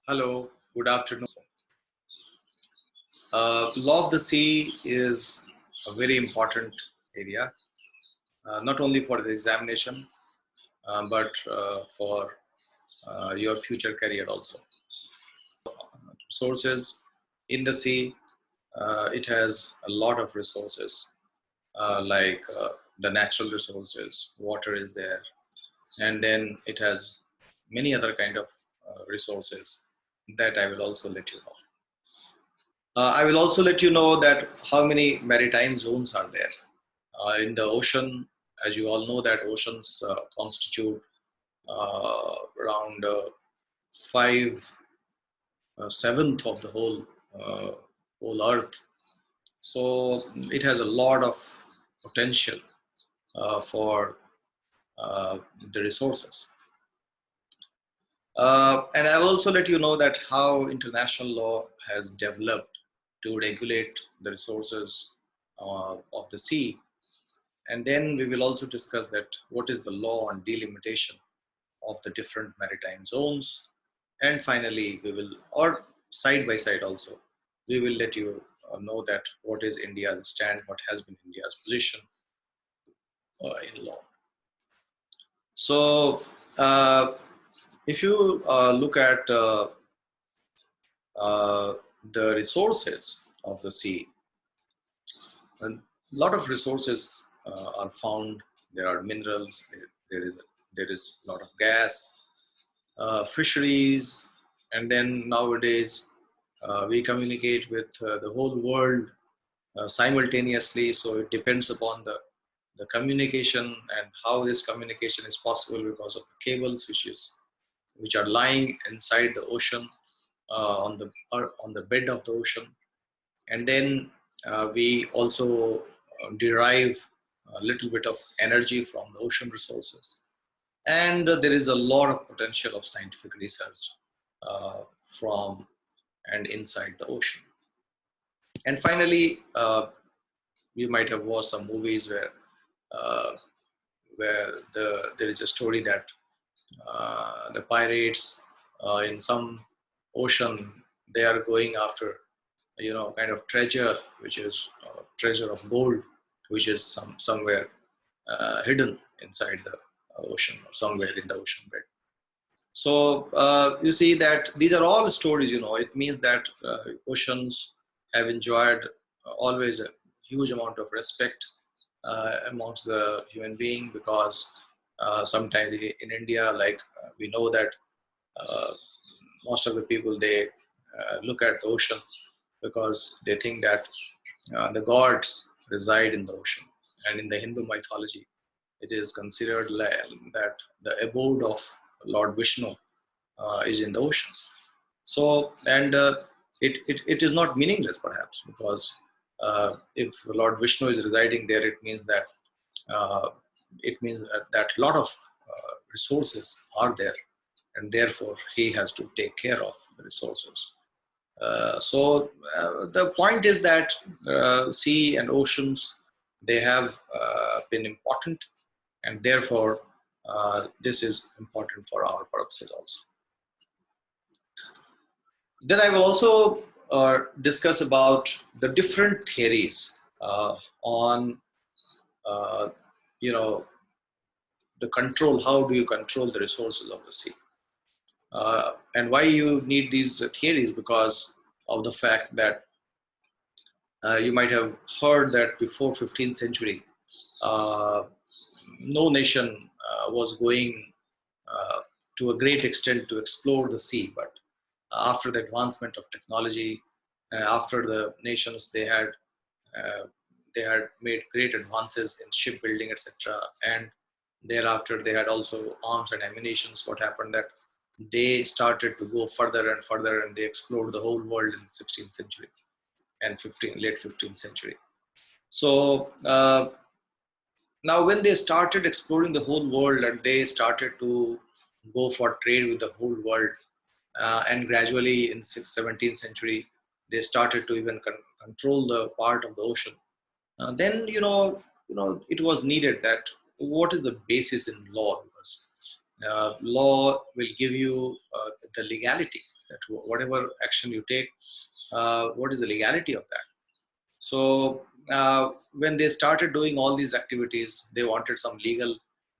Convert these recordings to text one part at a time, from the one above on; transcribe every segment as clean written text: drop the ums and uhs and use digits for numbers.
Hello, good afternoon. Law of the sea is a very important area, not only for the examination, but for your future career also. Resources in the sea, it has a lot of resources, like the natural resources, water is there, and then it has many other kind of resources that I will also let you know. I will also let you know that how many maritime zones are there. In the ocean, as you all know that oceans constitute around 5/7 of the uh, whole earth. So it has a lot of potential for uh, the resources. And I will also let you know that how international law has developed to regulate the resources of the sea. And then we will also discuss that what is the law on delimitation of the different maritime zones. And finally, we will, or side by side also, we will let you know that what is India's stand, what has been India's position in law. So, if you look at uh, the resources of the sea, a lot of resources are found. There are minerals. There is a lot of gas, fisheries, and then nowadays we communicate with the whole world simultaneously. So it depends upon the communication and how this communication is possible because of the cables which are lying inside the ocean on the bed of the ocean, and then we also derive a little bit of energy from the ocean resources, and there is a lot of potential of scientific research from and inside the ocean. And finally, you might have watched some movies uh, where there is a story that the pirates in some ocean, they are going after kind of treasure, which is treasure of gold, which is somewhere hidden inside the ocean or somewhere in the ocean bed. So you see that these are all stories. It means that oceans have enjoyed always a huge amount of respect amongst the human being, because sometimes in India, like we know that uh, most of the people, they look at the ocean because they think that the gods reside in the ocean, and in the Hindu mythology, it is considered that the abode of Lord Vishnu is in the oceans. So, and it is not meaningless perhaps, because if Lord Vishnu is residing there, uh, it means that a lot of resources are there, and therefore he has to take care of the resources. So the point is that sea and oceans, they have been important, and therefore this is important for our purposes also. Then I will also discuss about the different theories on uh, you know the control. How do you control the resources of the sea? And why you need these theories? Because of the fact that you might have heard that before 15th century, uh, no nation was going uh, to a great extent to explore the sea. But after the advancement of technology, after the nations, uh, they had made great advances in shipbuilding, etc. And thereafter, they had also arms and ammunitions. What happened that they started to go further and further, and they explored the whole world in the 16th century and late 15th century. So now, when they started exploring the whole world and they started to go for trade with the whole world, and gradually in 17th century, they started to even control the part of the ocean. Then it was needed that what is the basis in law, because law will give you the legality. that whatever action you take, what is the legality of that? So when they started doing all these activities, they wanted some legal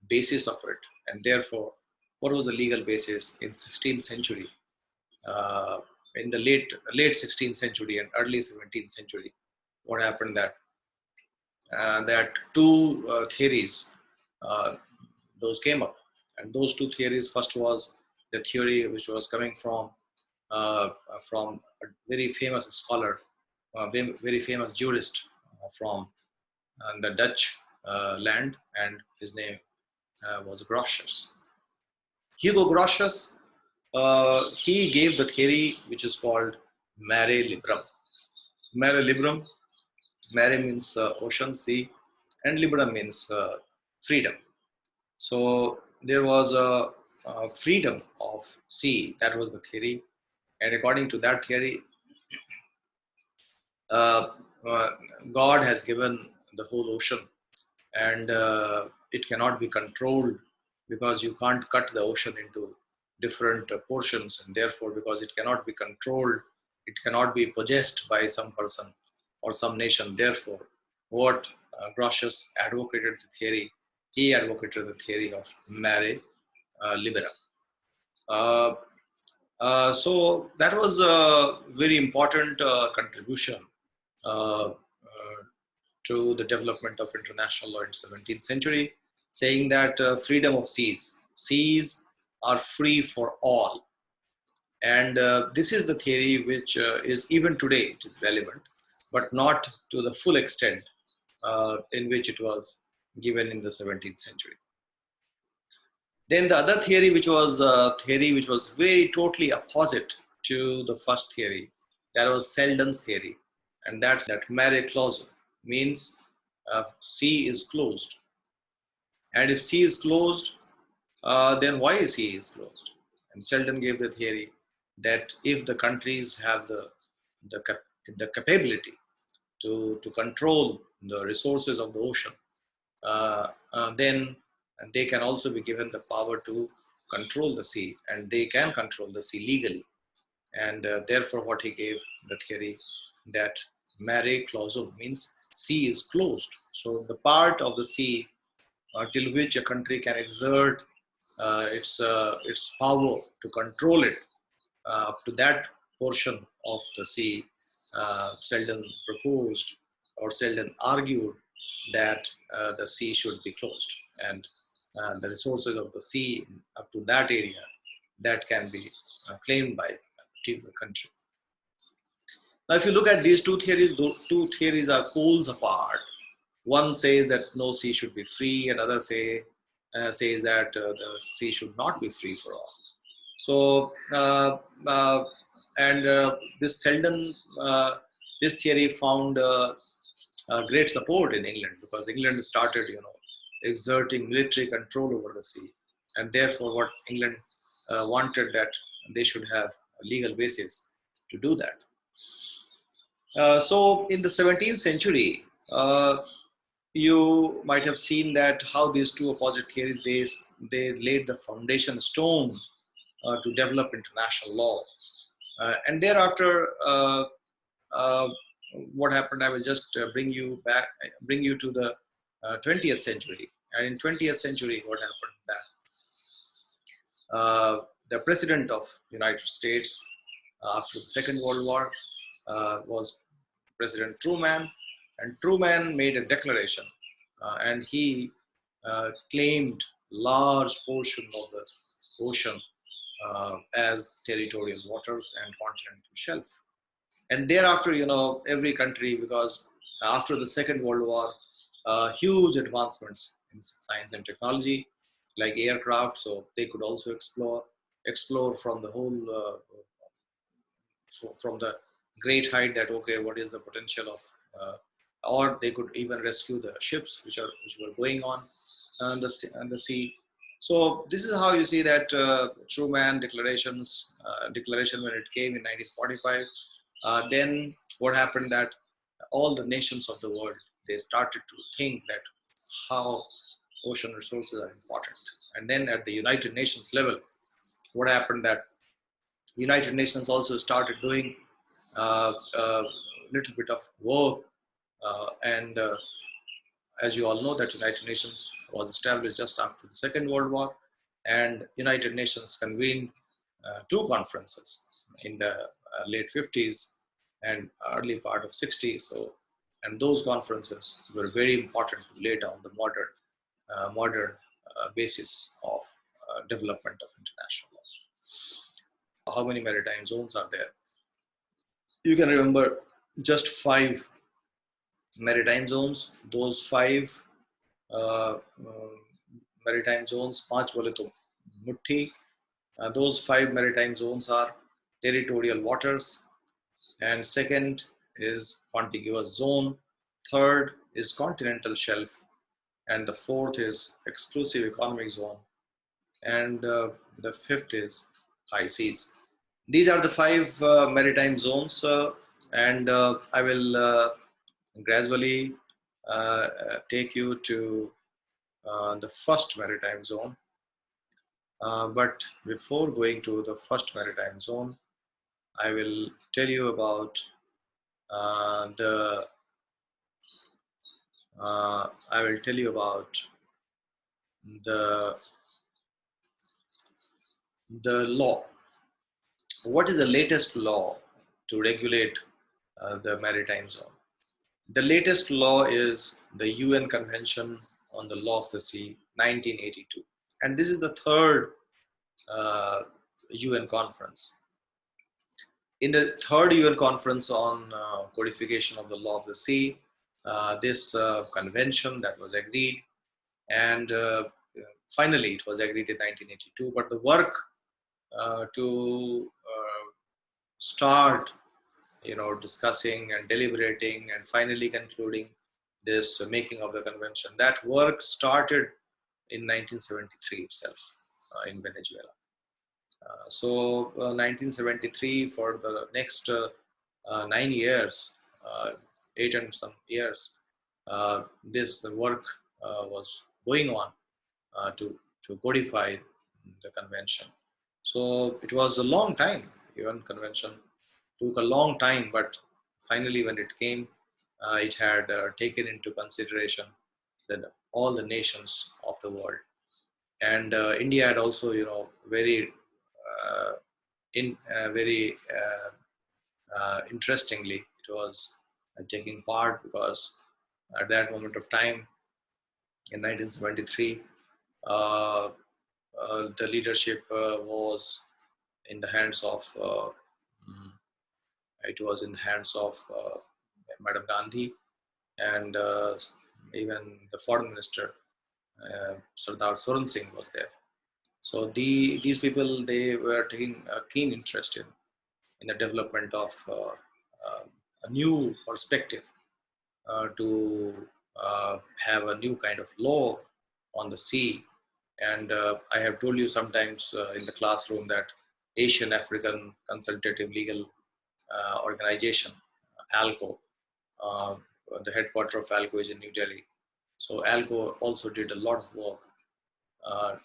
basis of it. And therefore, what was the legal basis in 16th century? Uh, in the late 16th century and early 17th century, what happened that two theories uh, those came up, and those two theories, first was the theory which was coming from a very famous scholar, very famous jurist from the Dutch land, and his name was Grotius. Hugo Grotius, he gave the theory which is called mare liberum. Mare liberum, mare means ocean, sea, and liberum means freedom. So there was a freedom of sea. That was the theory, and according to that theory, uh, uh, God has given the whole ocean, and it cannot be controlled, because you can't cut the ocean into different portions, and therefore, because it cannot be controlled, it cannot be possessed by some person or some nation. Therefore, what Grotius advocated the theory, he advocated the theory of mare libera. Uh, so that was a very important contribution uh, to the development of international law in 17th century, saying that freedom of seas are free for all. And this is the theory which is even today it is relevant, but not to the full extent in which it was given in the 17th century. Then the other theory, which was very totally opposite to the first theory, that was Selden's theory, and that's that mare clausum, means sea is closed. And if sea is closed, then why sea is closed? And Selden gave the theory that if the countries have the, the capability to control the resources of the ocean, then they can also be given the power to control the sea, and they can control the sea legally. And therefore, what he gave the theory that mare clausum means sea is closed. So the part of the sea till which a country can exert its power to control it, up to that portion of the sea, Selden proposed or Selden argued that the sea should be closed, and the resources of the sea up to that area, that can be claimed by a particular country. Now, if you look at these two theories, those two theories are poles apart. One says that no sea should be free, and other says that the sea should not be free for all. So, and this Selden, this theory found great support in England, because England started, exerting military control over the sea, and therefore, what England wanted, that they should have a legal basis to do that. So, in the 17th century, you might have seen that how these two opposite theories, they laid the foundation stone to develop international law. And thereafter, what happened? I will just bring you to the 20th century. And in 20th century, what happened? That the president of United States after the Second World War was President Truman, and Truman made a declaration, and he claimed large portion of the ocean as territorial waters and continental shelf. And thereafter, every country, because after the Second World War, huge advancements in science and technology, like aircraft, so they could also explore from the whole, from the great height, that okay, what is the potential of, or they could even rescue the ships which were going on the sea. So this is how you see that Truman declaration when it came in 1945. Then what happened, that all the nations of the world, they started to think that how ocean resources are important. And then at the United Nations level, what happened, that United Nations also started doing a little bit of work, and as you all know, that United Nations was established just after the Second World War, and United Nations convened two conferences in the late 50s and early part of 60s. So, and those conferences were very important to lay down the modern basis of development of international law. How many maritime zones are there? You can remember just five maritime zones. Those five uh, maritime zones, पांच बोले तो मुट्ठी. Those five maritime zones are territorial waters, and second is contiguous zone, third is continental shelf, and the fourth is exclusive economic zone, and the fifth is high seas. These are the five maritime zones, and I will gradually take you to the first maritime zone. But before going to the first maritime zone, I will tell you about the. I will tell you about the law. What is the latest law to regulate the maritime zone? The latest law is the UN Convention on the Law of the Sea, 1982, and this is the third UN conference. In the third UN conference on codification of the law of the sea, this convention that was agreed, and finally it was agreed in 1982. But the work to start, discussing and deliberating and finally concluding this making of the convention, that work started in 1973 itself in Venezuela. So 1973, for the next 9 years, 8 and some years, this the work was going on to codify the convention. So it was a long time. Even convention took a long time, but finally when it came, it had taken into consideration that all the nations of the world, and India had also, very uh, very interestingly, it was taking part, because at that moment of time in 1973, uh, the leadership was in the hands of mm, it was in the hands of Madam Gandhi, and even the foreign minister Sardar Soran Singh was there. So these people, they were taking a keen interest in the development of a new perspective to have a new kind of law on the sea. And I have told you sometimes in the classroom that Asian African Consultative Legal Organization, ALCO, uh, the headquarters of ALCO is in New Delhi. So ALCO also did a lot of work uh,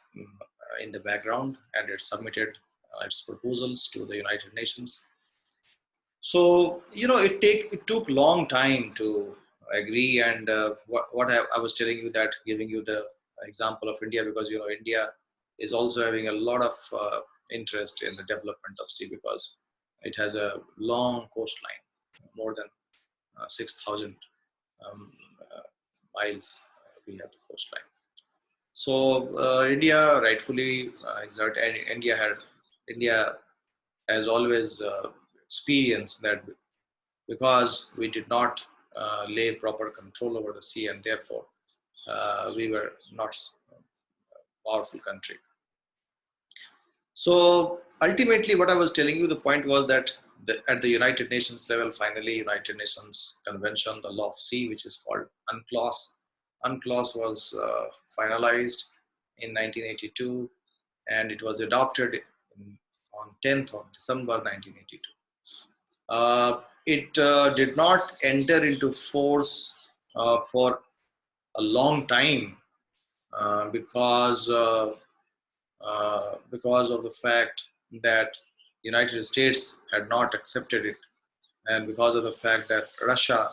in the background, and it submitted its proposals to the United Nations. So it took long time to agree, and what I was telling you, that giving you the example of India, because India is also having a lot of interest in the development of sea, because it has a long coastline, more than 6,000 um, uh, miles. We have the coastline. So India rightfully exert, and India has always experienced that, because we did not lay proper control over the sea, and therefore we were not a powerful country. So ultimately, what I was telling you, the point was that at the United Nations level, finally, United Nations Convention, the Law of Sea, which is called UNCLOS. UNCLOS was finalized in 1982, and it was adopted on 10th of December 1982. It did not enter into force for a long time because of the fact that United States had not accepted it, and because of the fact that Russia,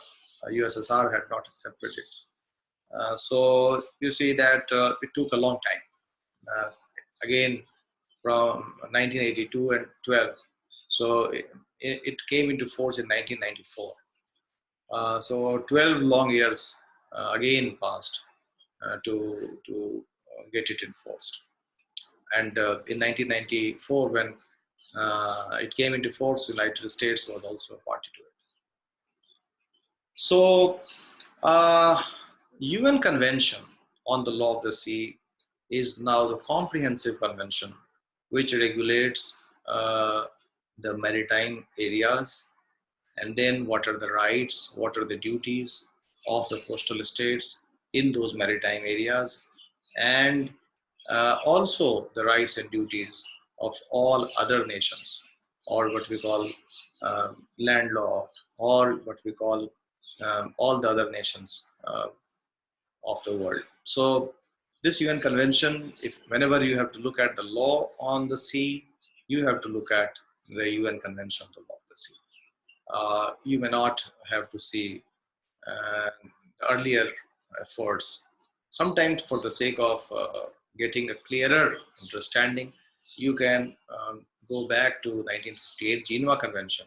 USSR had not accepted it. So you see that it took a long time. Again, from 1982 and 12. So it came into force in 1994. So 12 long years again passed to get it enforced. And in 1994, when it came into force, the United States was also a party to it. So, UN Convention on the Law of the Sea is now the comprehensive convention which regulates the maritime areas, and then what are the rights, what are the duties of the coastal states in those maritime areas, and also the rights and duties of all other nations, or what we call landlocked, or what we call all the other nations of the world. So this UN convention, if whenever you have to look at the law on the sea, you have to look at the UN convention on the law of the sea. You may not have to see earlier efforts. Sometimes for the sake of getting a clearer understanding, you can go back to 1958 Geneva Convention,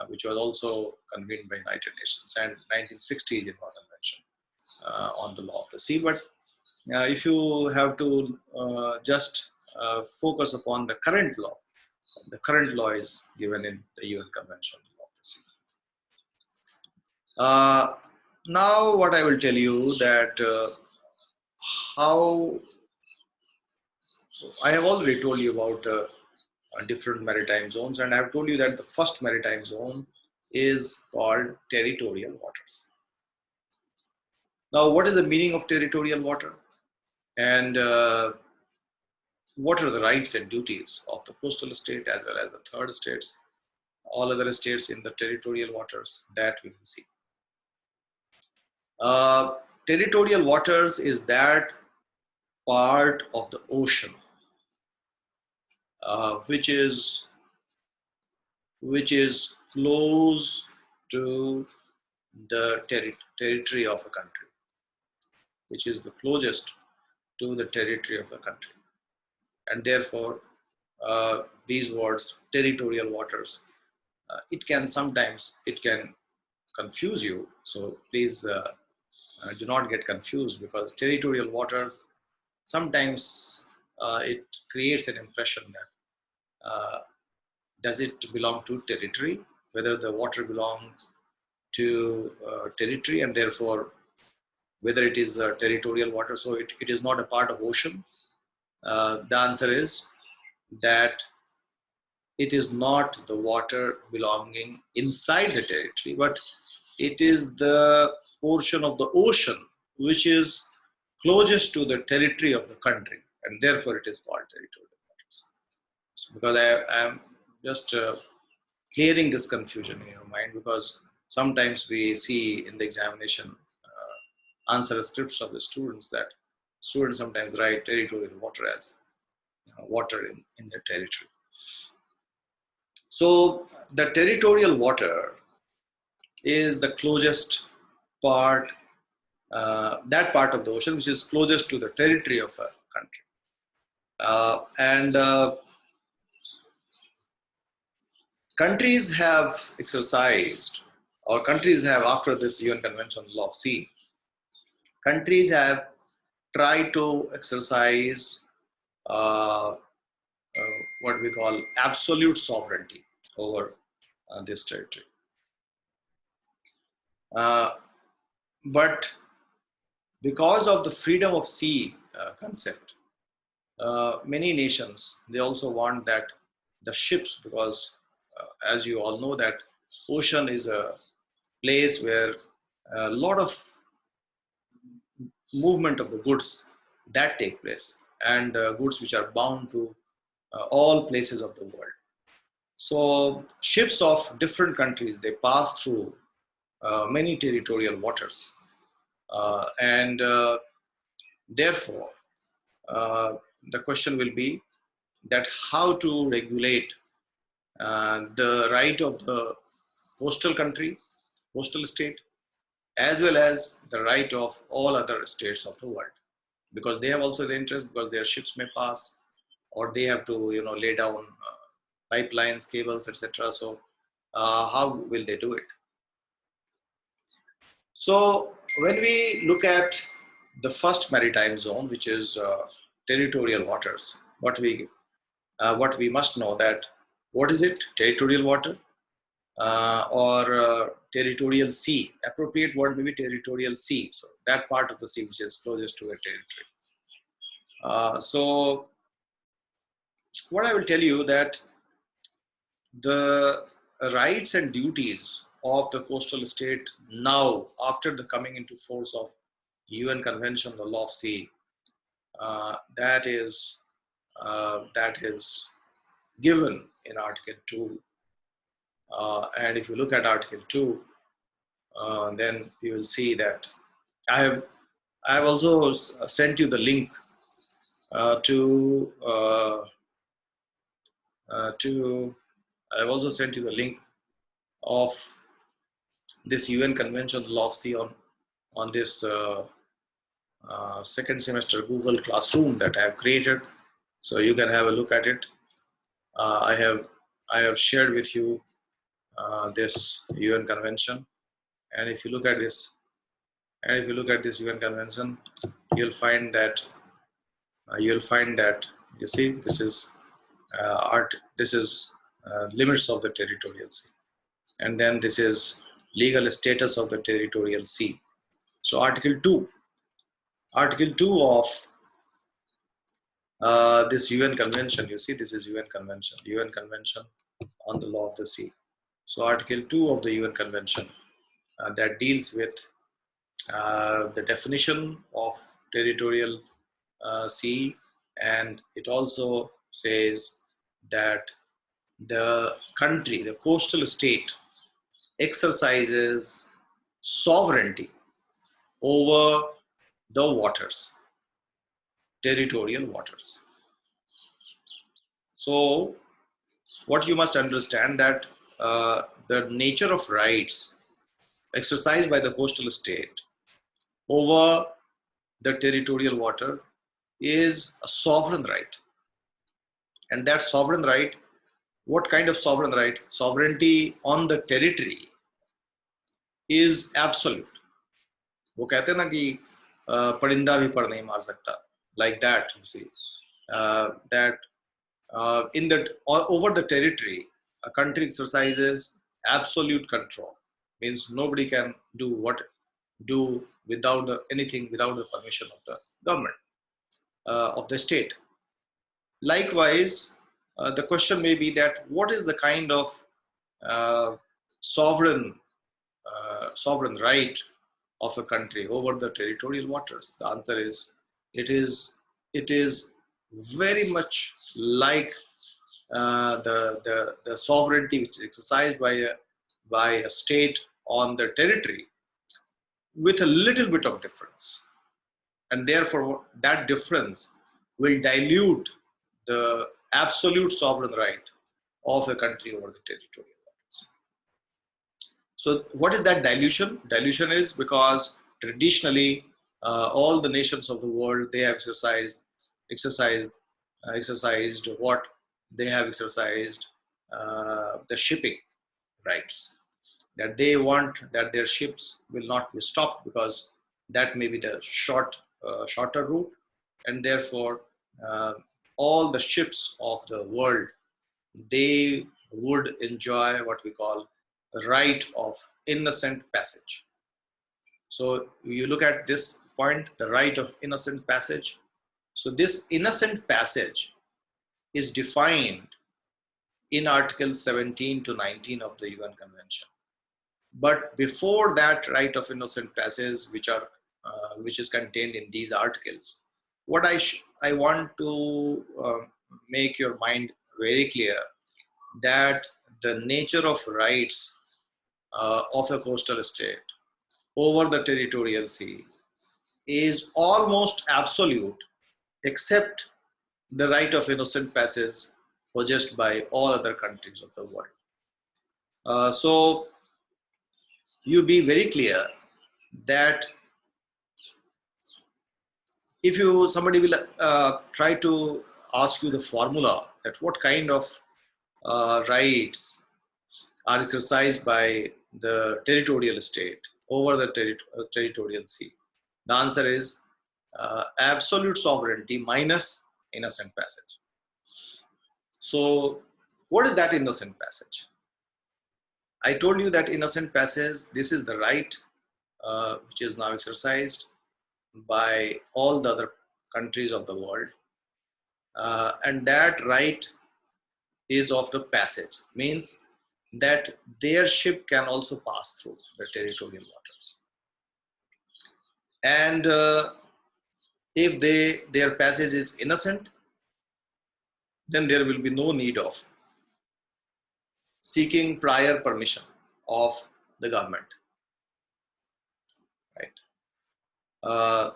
which was also convened by United Nations, and 1960 Geneva Convention on the law of the sea. But if you have to just focus upon the current law is given in the UN Convention on the law of the sea. Now, what I will tell you that how I have already told you about different maritime zones, and I have told you that the first maritime zone is called territorial waters. Now, what is the meaning of territorial water, and what are the rights and duties of the coastal state as well as the third states, all other states in the territorial waters, that we will see. Territorial waters is that part of the ocean which is close to the territory of a country, which is the closest to the territory of the country, and therefore these words, territorial waters, it can confuse you. So please do not get confused, because territorial waters sometimes it creates an impression that does it belong to territory, whether the water belongs to territory, and therefore whether it is territorial water, so it is not a part of ocean. The answer is that it is not the water belonging inside the territory, but it is the portion of the ocean which is closest to the territory of the country, and therefore it is called territorial waters. So because I am just clearing this confusion in your mind, because sometimes we see in the examination answer scripts of the students that students sometimes write territorial water as water in their territory. So the territorial water is the closest part, that part of the ocean which is closest to the territory of a country. And countries have exercised, or countries have, after this UN Convention on Law of Sea, countries have tried to exercise what we call absolute sovereignty over this territory. But because of the freedom of sea concept, many nations, they also want that the ships, because as you all know that ocean is a place where a lot of movement of the goods that take place, and goods which are bound to all places of the world. So ships of different countries, they pass through many territorial waters, and therefore the question will be that how to regulate the right of the coastal country, coastal state, as well as the right of all other states of the world, because they have also the interest, because their ships may pass, or they have to, you know, lay down pipelines, cables, etc. So how will they do it? So when we look at the first maritime zone, which is territorial waters, what we must know that what is it? Territorial water or territorial sea. Appropriate word may be territorial sea. So that part of the sea which is closest to a territory. So what I will tell you that the rights and duties of the coastal state now, after the coming into force of UN Convention on the Law of Sea, that is given in Article 2. And if you look at Article 2, then you will see that I have also sent you the link to I have also sent you the link of this UN Convention on the Law of Sea on this second semester Google Classroom that I have created, so you can have a look at it. I have shared with you this UN Convention, and if you look at this UN Convention, you'll find that you see this is limits of the territorial sea, and then this is legal status of the territorial sea. So Article 2 of this UN Convention, you see this is UN Convention on the Law of the Sea. So Article 2 of the UN Convention that deals with the definition of territorial sea, and it also says that the country, the coastal state, exercises sovereignty over the waters, territorial waters. So what you must understand that the nature of rights exercised by the coastal state over the territorial water is a sovereign right. And that sovereign right, what kind of sovereign right? Sovereignty on the territory is absolute. वो कहते हैं ना कि परिंदा भी पर नहीं मार सकता, like that, you see, that in that over the territory, a country exercises absolute control. Means nobody can do without anything without the permission of the government of the state. Likewise, the question may be that what is the kind of sovereign right of a country over the territorial waters? The answer is it is very much like the sovereignty which is exercised by a state on the territory, with a little bit of difference, and therefore that difference will dilute the absolute sovereign right of a country over the territorial waters. So what is that dilution? Dilution is because traditionally all the nations of the world, they have exercised what they have exercised the shipping rights, that they want that their ships will not be stopped because that may be the shorter route, and therefore all the ships of the world, they would enjoy what we call the right of innocent passage. So you look at this point, the right of innocent passage. So this innocent passage is defined in Articles 17 to 19 of the UN Convention. But before that right of innocent passage, which is contained in these articles, what I want to make your mind very clear, that the nature of rights of a coastal state over the territorial sea is almost absolute, except the right of innocent passage possessed by all other countries of the world. So you be very clear that if somebody will try to ask you the formula that what kind of rights are exercised by the territorial state over the territorial sea, the answer is absolute sovereignty minus innocent passage. So what is that innocent passage? I told you that innocent passage, this is the right which is now exercised by all the other countries of the world, and that right is of the passage, means that their ship can also pass through the territorial waters, and if their passage is innocent, then there will be no need of seeking prior permission of the government, right?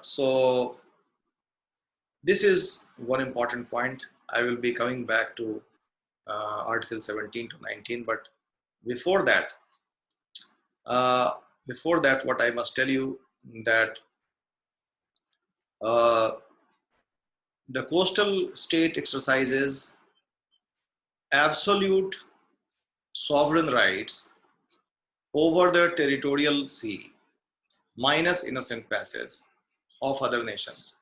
So this is one important point. I will be coming back to Article 17 to 19, but before that, what I must tell you that the coastal state exercises absolute sovereign rights over the territorial sea minus innocent passage of other nations.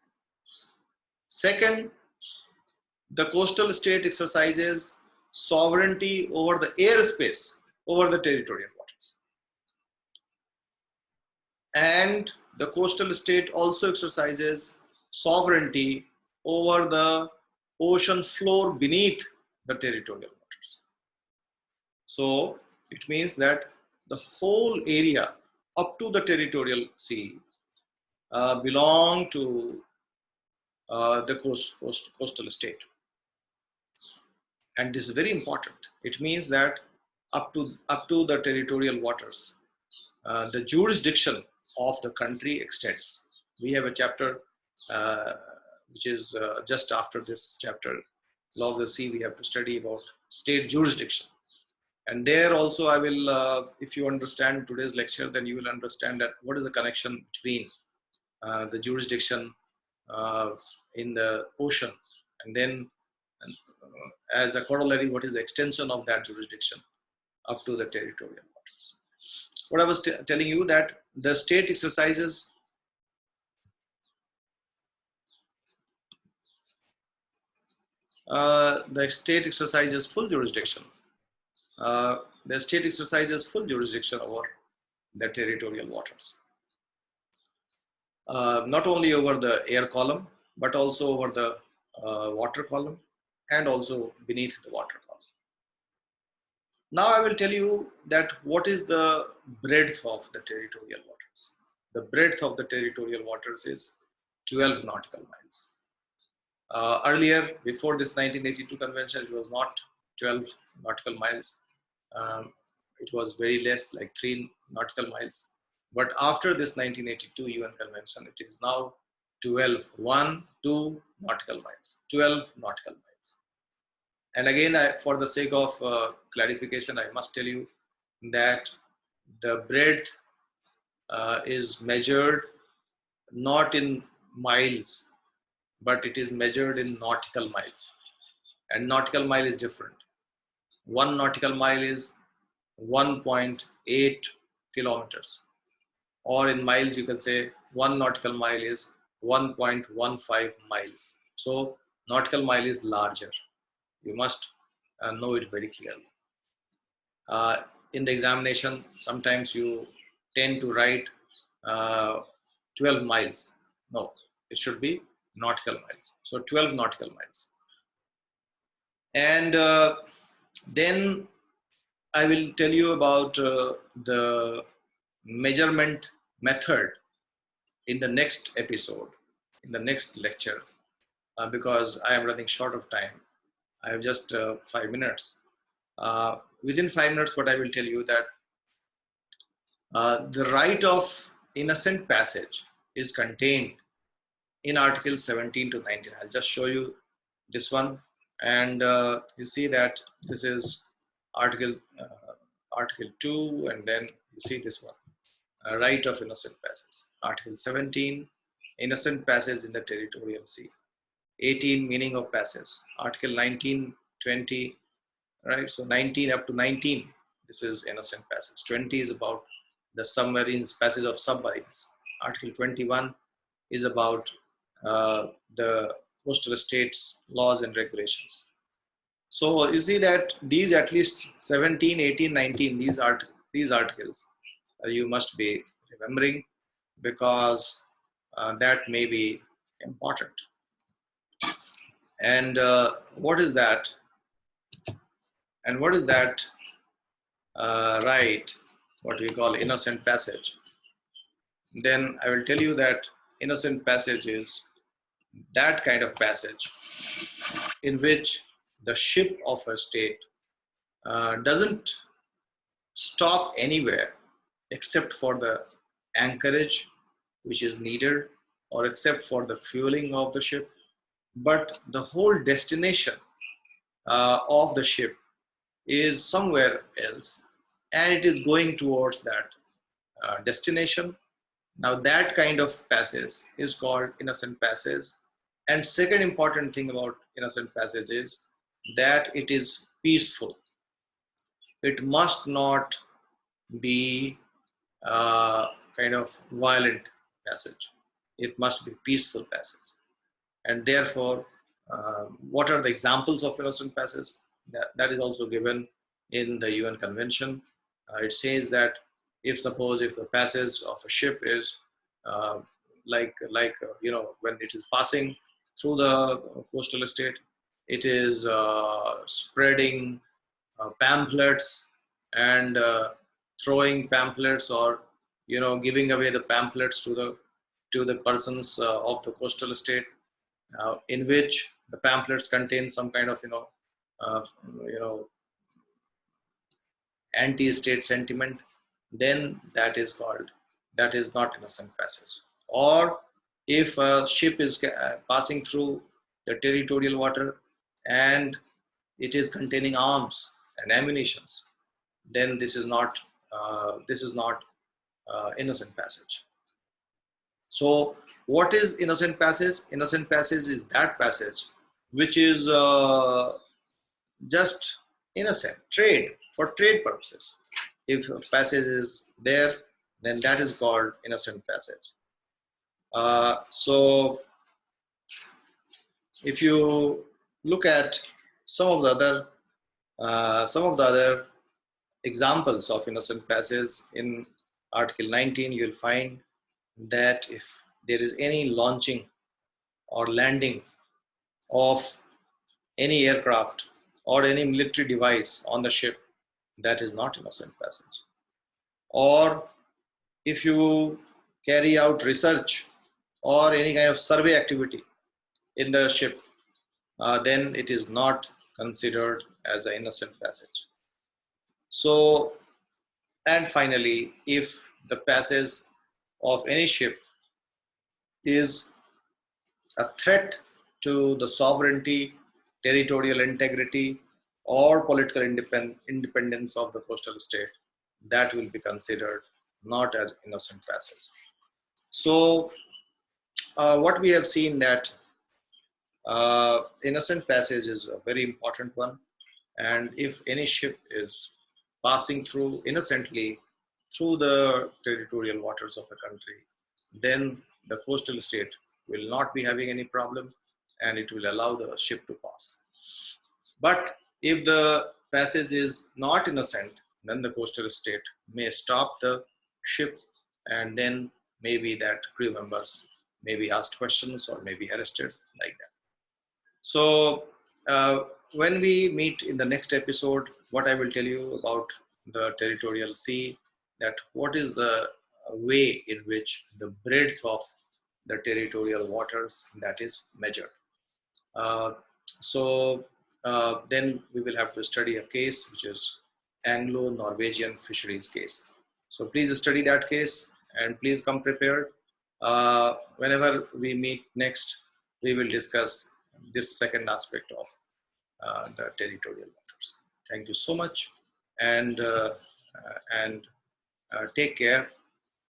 Second, the coastal state exercises sovereignty over the airspace over the territorial waters. And the coastal state also exercises sovereignty over the ocean floor beneath the territorial waters. So it means that the whole area up to the territorial sea belong to the coastal state. And this is very important. It means that up to the territorial waters, the jurisdiction of the country extends. We have a chapter which is just after this chapter, Law of the Sea. We have to study about state jurisdiction. And there also I will, if you understand today's lecture, then you will understand that what is the connection between the jurisdiction in the ocean, and then as a corollary, what is the extension of that jurisdiction up to the territorial waters. What I was telling you, that the state exercises full jurisdiction. The state exercises full jurisdiction over the territorial waters. Not only over the air column, but also over the water column, and also beneath the water column. Now I will tell you that what is the breadth of the territorial waters. The breadth of the territorial waters is 12 nautical miles. Earlier, before this 1982 convention, it was not 12 nautical miles. It was very less, like 3 nautical miles. But after this 1982 UN convention, it is now 12, 2 nautical miles, 12 nautical miles. And again, for the sake of clarification, I must tell you that the breadth is measured not in miles, but it is measured in nautical miles. And nautical mile is different. 1 nautical mile is 1.8 kilometers. Or in miles, you can say 1 nautical mile is 1.15 miles. So nautical mile is larger. You must know it very clearly. In the examination, sometimes you tend to write 12 miles. No, it should be nautical miles. So 12 nautical miles. And then I will tell you about the measurement method in the next episode, in the next lecture, because I am running short of time. I have just 5 minutes. Within 5 minutes, what I will tell you that the right of innocent passage is contained in Articles 17 to 19. I'll just show you this one, And you see that this is article article 2, and then you see this one, right of innocent passage. Article 17, innocent passage in the territorial sea. 18, meaning of passage. Article 19, 20, right? So 19 up to 19, this is innocent passage. 20 is about the submarines, passage of submarines. Article 21 is about the coastal states laws and regulations. So you see that these at least 17, 18, 19, these articles you must be remembering, because that may be important. And what is that? And what is that right? What we call innocent passage? Then I will tell you that innocent passage is that kind of passage in which the ship of a state doesn't stop anywhere except for the anchorage which is needed, or except for the fueling of the ship, but the whole destination of the ship is somewhere else, and it is going towards that destination. Now that kind of passage is called innocent passage. And second important thing about innocent passage is that it is peaceful. It must not be kind of violent passage. It must be peaceful passage. And therefore, what are the examples of innocent passage? That is also given in the UN Convention. It says that if the passage of a ship is when it is passing through the coastal state, it is spreading pamphlets and throwing pamphlets, or giving away the pamphlets to the persons of the coastal state, in which the pamphlets contain some kind of uh, you know anti-state sentiment, then that is not innocent passage. Or if a ship is passing through the territorial water and it is containing arms and ammunitions, then this is not innocent passage. So what is innocent passage? Innocent passage is that passage which is just innocent, for trade purposes. If a passage is there, then that is called innocent passage. So if you look at some of the other examples of innocent passage in Article 19, you'll find that if there is any launching or landing of any aircraft or any military device on the ship, that is not innocent passage. Or if you carry out research or any kind of survey activity in the ship, then it is not considered as an innocent passage. So, and finally, if the passage of any ship is a threat to the sovereignty, territorial integrity, or political independence of the coastal state, that will be considered not as innocent passage. So what we have seen that innocent passage is a very important one, and if any ship is passing through innocently through the territorial waters of a country, then the coastal state will not be having any problem, and it will allow the ship to pass. But if the passage is not innocent, then the coastal state may stop the ship, and then maybe that crew members may be asked questions or may be arrested, like that. So when we meet in the next episode, what I will tell you about the territorial sea, that what is the way in which the breadth of the territorial waters that is measured. Then we will have to study a case which is Anglo-Norwegian fisheries case. So please study that case and please come prepared. Whenever we meet next, we will discuss this second aspect of the territorial waters. Thank you so much, and take care.